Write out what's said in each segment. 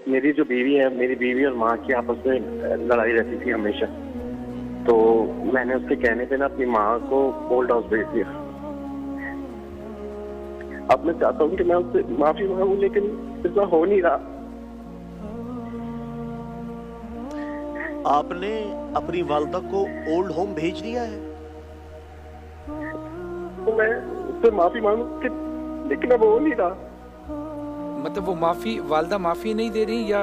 मेरी जो बीवी है, मेरी बीवी और माँ की आपस में लड़ाई रहती थी हमेशा। तो मैंने उसके कहने पे ना अपनी माँ को ओल्ड हाउस भेज दिया। अब मैं चाहता हूँ कि मैं उससे माफी मांगू, लेकिन ऐसा हो नहीं रहा। आपने अपनी वालदा को ओल्ड होम भेज दिया है? तो मैं उससे माफी मांगू लेकिन अब हो नहीं रहा। मतलब वो माफी, वालदा माफी नहीं दे रही या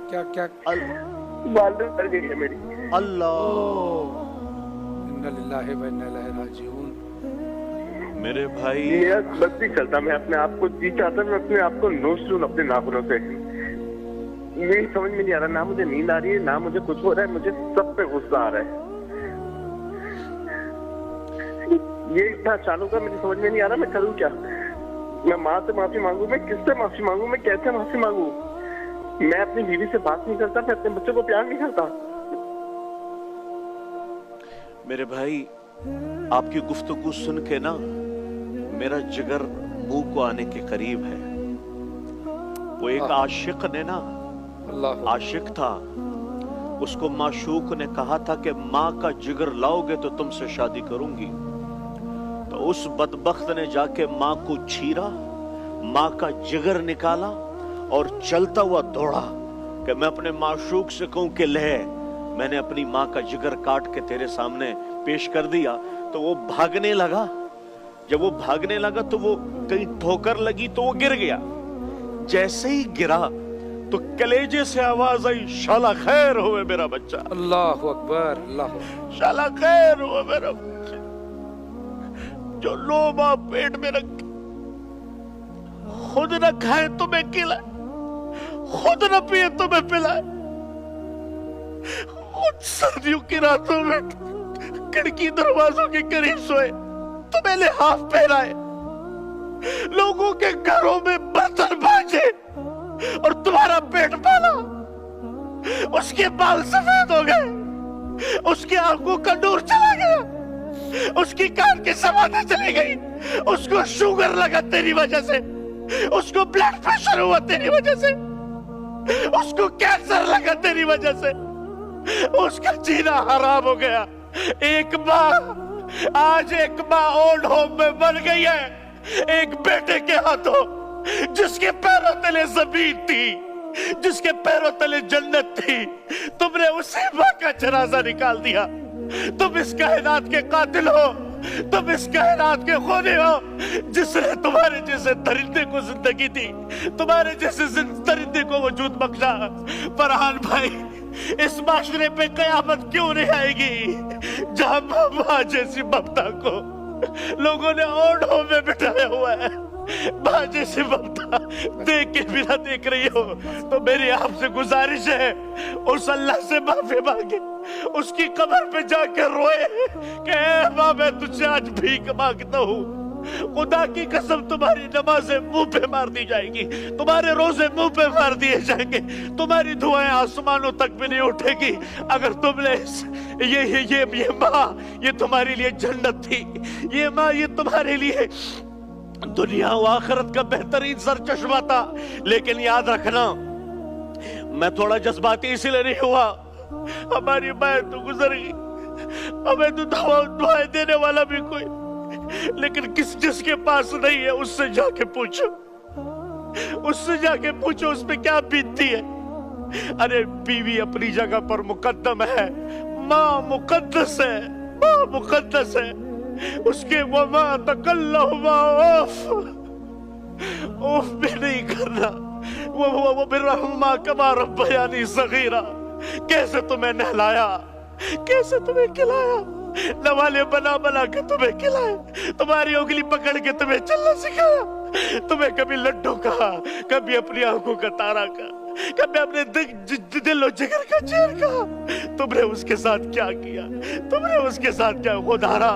क्या? क्या वालदा डर गई है मेरी। अल्लाह, इन्ना लिल्लाहि व इन्ना इलैहि राजिऊन। मेरे भाई मेरा बस नहीं चलता, मैं अपने आप को जी चाहता, मैं अपने आप को नोच लूं अपने नाखूनों से। मेरी समझ में नहीं आ रहा, ना मुझे नींद आ रही है, ना मुझे कुछ हो रहा है, मुझे सब पे गुस्सा आ रहा है। ये इतना अचानक है, मुझे समझ में नहीं आ रहा मैं करूँ क्या। मैं माँ से माफी मांगू, मैं किससे माफी मांगू, मैं कैसे माफी मांगू। मैं अपनी बीवी से बात नहीं करता, मैं अपने बच्चों को प्यार नहीं करता। मेरे भाई, आपकी गुफ्तगू सुन के ना मेरा जिगर मुंह को आने के करीब है। वो एक आशिक ने ना, आशिक था, उसको माशूक ने कहा था कि माँ का जिगर लाओगे तो तुमसे शादी करूंगी। तो उस बदबख्त ने जाके माँ को छीरा, माँ का जिगर निकाला और चलता हुआ दौड़ा कि मैं अपने माशूक से कहूं कि ले, मैंने अपनी माँ का जिगर काट के तेरे सामने पेश कर दिया। तो वो भागने लगा। जब वो भागने लगा तो वो कहीं ठोकर लगी तो वो गिर गया। जैसे ही गिरा तो कलेजे से आवाज आई, शाला खैर होवे मेरा बच्चा। अल्लाहु अकबर, अल्लाह। शाला खैर होवे मेरा बच्चा, जो लोग आप पेट में रख खुद न खाए तुम्हें खिलाए, खुद न पिए तुम्हें पिलाए, खुद सर्दियों की रातों में खिड़की दरवाजों के करीब सोए, तुम्हें लिहाफ पहनाए, लोगों के घरों में बर्तन बाजे और तुम्हारा पेट पाला। उसके बाल सफेद हो गए, उसकी आंखों का नूर चला गया, उसकी कान की समाधि चली गई, उसको शुगर लगा तेरी वजह से, उसको ब्लड प्रेशर हुआ तेरी वजह से, उसको कैंसर लगा तेरी वजह से, उसका जीना हराम हो गया। एक माँ, आज एक माँ ओल्ड होम में बन गई है एक बेटे के हाथों, जिसके पैरों तले जमीन थी, जिसके पैरों तले जन्नत थी। तुमने उसी माँ का जनाजा निकाल दिया। तुम इस कायनात के कातिल हो, तुम इस कायनात के खूनी हो, जिसने तुम्हारे जैसे दरिंदे को जिंदगी दी, तुम्हारे जैसे दरिंदे को वजूद बख्शा। फरहान भाई, इस माशरे पे कयामत क्यों नहीं आएगी जहां माँ जैसी ममता को लोगों ने ओल्ड होम में बिठाया हुआ है। माँ जैसी ममता देख के भी ना देख रही हो तो मेरी आपसे गुजारिश है, उस अल्लाह से माफी मांगे, उसकी कब्र पे जाकर रोए कि ऐ माँ, मैं तुझसे आज भीख मांगता हूँ। खुदा की कसम, तुम्हारी नमाजें मुंह पे मार दी जाएगी, तुम्हारे रोजे मुंह पे मार दिए जाएंगे, तुम्हारी दुआएं आसमानों तक भी नहीं उठेगी अगर तुमने ये माँ, ये तुम्हारे लिए जन्नत थी, ये माँ, ये तुम्हारे लिए दुनिया व आखिरत का बेहतरीन सर चश्मा था। लेकिन याद रखना, मैं थोड़ा जज्बाती इसलिए नहीं हुआ, हमारी माँ तो गुजर गई, हमें तो दुआएं देने वाला भी कोई, लेकिन जिसके पास नहीं है उससे जाके पूछो, उससे जाके पूछो उस पे क्या बीतती है। अरे बीवी अपनी जगह पर मुकद्दम है, माँ मुकद्दस है, माँ मुकद्दस है। उसके वमा तकल्लहुमा ओफ भी नहीं करना, वो बिर्रहुमा कमा रब्बयानी सगीरा। कैसे तुम्हें नहलाया, कैसे तुम्हें खिलाया, नवाले बना बना के तुम्हें खिलाए, तुम्हारी उंगली पकड़ के तुम्हें चलना सिखाया, तुम्हें कभी लड्डू कहा, कभी अपनी आंखों का तारा कहा, कभी अपने दिल और जिगर का चैन कहा। तुमने उसके साथ क्या किया, तुमने उसके साथ क्या गुजारा।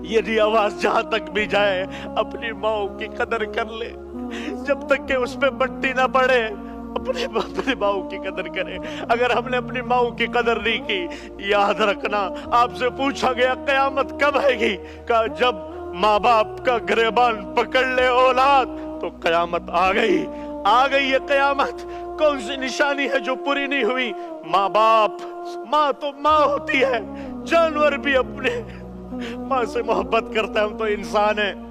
यदि आवाज जहां तक भी जाए, अपनी माँ की कदर कर ले, जब तक कि उस पे मट्टी ना पड़े, अपने माँ की कदर करें। अगर हमने अपनी माँ की कदर नहीं की, याद रखना, आपसे पूछा गया कयामत कब आएगी, का जब माँ बाप का गिरबान पकड़ ले औलाद तो कयामत आ गई। आ गई ये कयामत। कौन सी निशानी है जो पूरी नहीं हुई? माँ बाप, माँ तो माँ होती है, जानवर भी अपने माँ से मोहब्बत करता है, हम तो इंसान हैं।